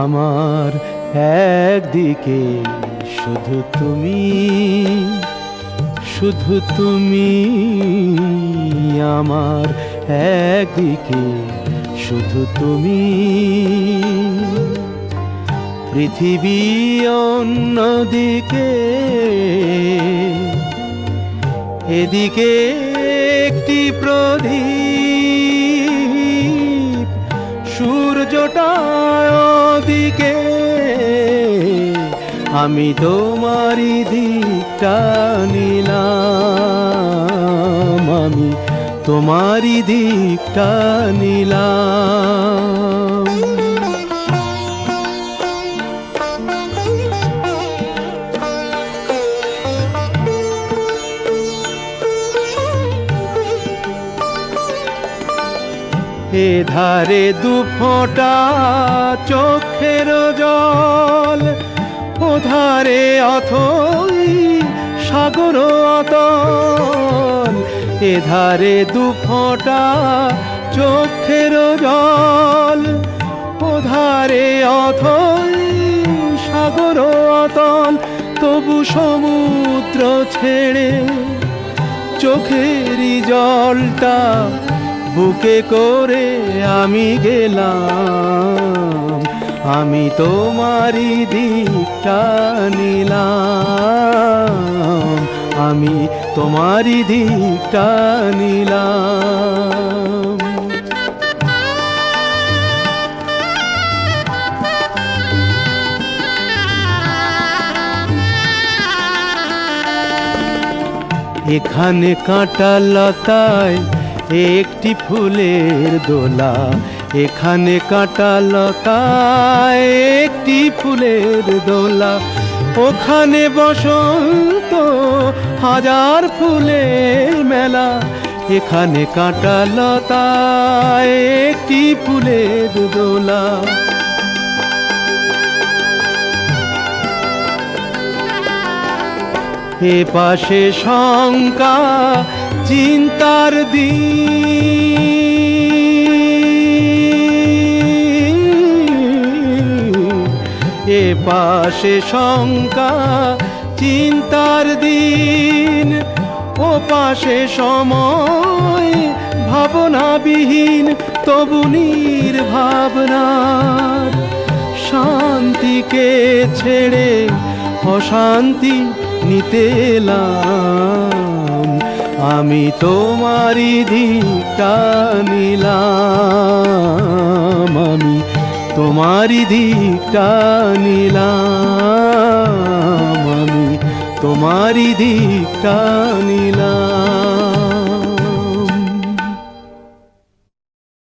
আমার একদিকে শুধু তুমি, শুধু তুমি আমার একদিকে শুধু তুমি, পৃথিবী অন্যদিকে, এদিকে একটি প্রদীপ, সূর্যটা ওদিকে, আমি তোমারই দিকটা নিলাম, আমি তোমারই দিকটা নিলাম। এধারে দুফোঁটা চোখের জল, ওধারে অথই সাগর অতল, এধারে দুফোঁটা চোখের জল, ওধারে অথই সাগর অতল, তবু সমুদ্র ছেড়ে চোখেরই জলটা বুকে করে আমি গেলাম, আমি তোমারই দিকটা নিলাম, আমি তোমারই দিকটা নিলাম। এখানে কাঁটা লতায় একটি ফুলের দোলা, এখানে কাঁটা লতায় একটি ফুলের দোলা, ওখানে বসন্ত হাজার ফুলের মেলা, এখানে কাঁটা লতায় একটি ফুলের দোলা। এ পাশে শঙ্কা চিন্তার দিন, এ পাশে শঙ্কা চিন্তার দিন, ও পাশে সময় ভাবনাবিহীন, তবু নির্ভাবনার শান্তিকে ছেড়ে অশান্তি নিতে এলাম, আমি তোমারই দিকটা নিলাম, আমি তোমারই দিকটা নিলাম, আমি তোমারই দিকটা নিলাম।